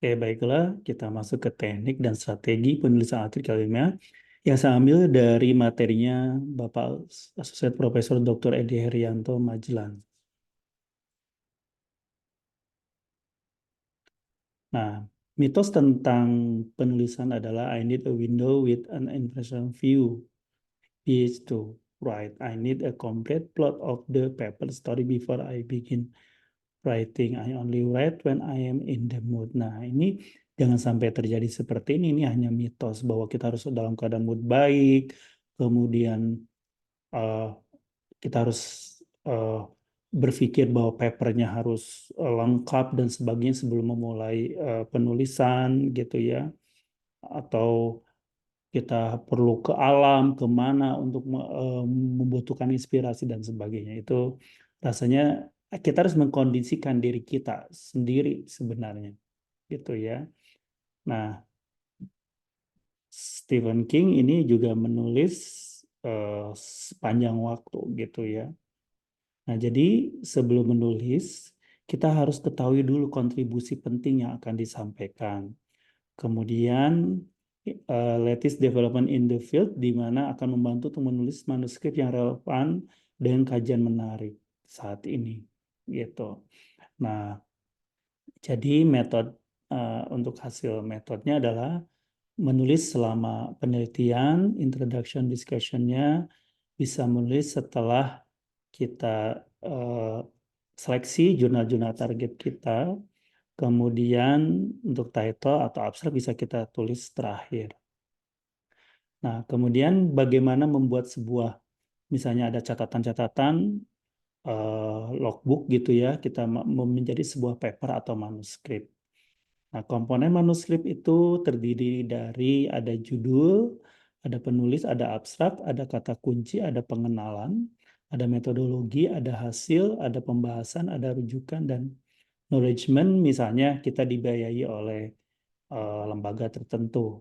Oke, baiklah. Kita masuk ke teknik dan strategi penulisan artikel ilmiah yang saya ambil dari materinya Bapak Asosiat Profesor Dr. Edi Herianto Magelang. Nah, mitos tentang penulisan adalah I need a window with an impression view. Page to write. I need a complete plot of the paper story before I begin writing. I only write when I am in the mood. Nah, ini jangan sampai terjadi seperti ini. Ini hanya mitos bahwa kita harus dalam keadaan mood baik, kemudian eh, kita harus eh, berpikir bahwa papernya harus lengkap dan sebagainya sebelum memulai penulisan gitu ya. Atau kita perlu ke alam, kemana untuk membutuhkan inspirasi dan sebagainya. Itu rasanya kita harus mengkondisikan diri kita sendiri sebenarnya, gitu ya. Nah, Stephen King ini juga menulis sepanjang waktu, gitu ya. Nah, jadi sebelum menulis, kita harus ketahui dulu kontribusi penting yang akan disampaikan. Kemudian latest development in the field di mana akan membantu untuk menulis manuskrip yang relevan dengan kajian menarik saat ini gitu. Nah, jadi metode untuk hasil metodenya adalah menulis selama penelitian, introduction discussion-nya bisa menulis setelah kita eh, seleksi jurnal-jurnal target kita. Kemudian untuk title atau abstrak bisa kita tulis terakhir. Nah, kemudian bagaimana membuat sebuah, misalnya ada catatan-catatan, logbook gitu ya, kita menjadi sebuah paper atau manuskrip. Nah, komponen manuskrip itu terdiri dari ada judul, ada penulis, ada abstrak, ada kata kunci, ada pengenalan, ada metodologi, ada hasil, ada pembahasan, ada rujukan, dan knowledgement, misalnya kita dibiayai oleh lembaga tertentu.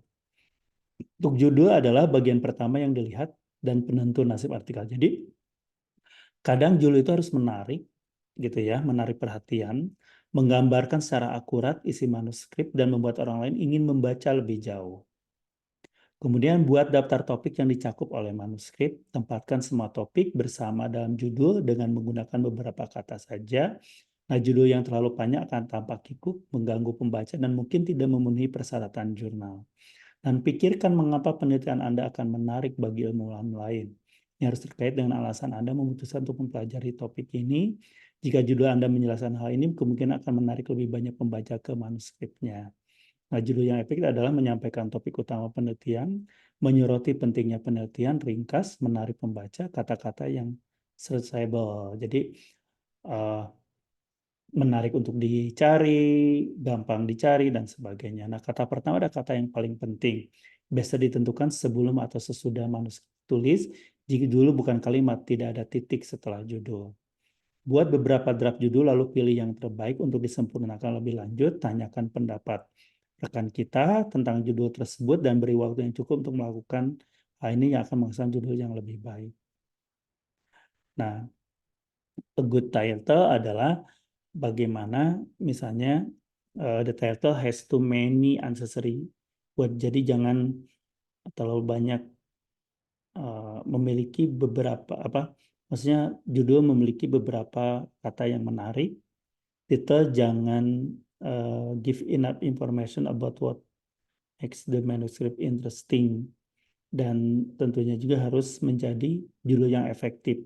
Untuk judul adalah bagian pertama yang dilihat dan penentu nasib artikel. Jadi kadang judul itu harus menarik, gitu ya, menarik perhatian, menggambarkan secara akurat isi manuskrip dan membuat orang lain ingin membaca lebih jauh. Kemudian buat daftar topik yang dicakup oleh manuskrip, tempatkan semua topik bersama dalam judul dengan menggunakan beberapa kata saja. Nah, judul yang terlalu panjang akan tampak kikuk, mengganggu pembaca, dan mungkin tidak memenuhi persyaratan jurnal. Dan pikirkan mengapa penelitian Anda akan menarik bagi ilmuwan lain. Ini harus terkait dengan alasan Anda memutuskan untuk mempelajari topik ini. Jika judul Anda menjelaskan hal ini, kemungkinan akan menarik lebih banyak pembaca ke manuskripnya. Nah, judul yang efektif adalah menyampaikan topik utama penelitian, menyoroti pentingnya penelitian, ringkas, menarik pembaca, kata-kata yang searchable. Jadi, uh, menarik untuk dicari, gampang dicari, dan sebagainya. Nah, kata pertama ada kata yang paling penting. Biasa ditentukan sebelum atau sesudah manuskrip tulis, jika dulu bukan kalimat, tidak ada titik setelah judul. Buat beberapa draft judul, lalu pilih yang terbaik untuk disempurnakan lebih lanjut, tanyakan pendapat rekan kita tentang judul tersebut, dan beri waktu yang cukup untuk melakukan hal ini yang akan menghasilkan judul yang lebih baik. Nah, a good title adalah bagaimana misalnya the title has too many unnecessary word. Jadi jangan terlalu banyak memiliki beberapa maksudnya judul memiliki beberapa kata yang menarik. Title jangan give enough information about what makes the manuscript interesting, dan tentunya juga harus menjadi judul yang efektif.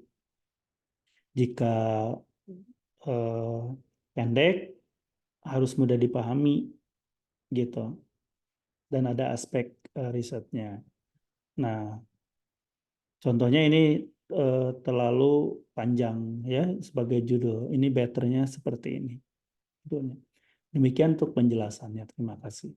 Jika pendek harus mudah dipahami gitu, dan ada aspek risetnya. Nah, contohnya ini terlalu panjang ya sebagai judul. Ini betternya seperti ini. Demikian untuk penjelasannya. Terima kasih.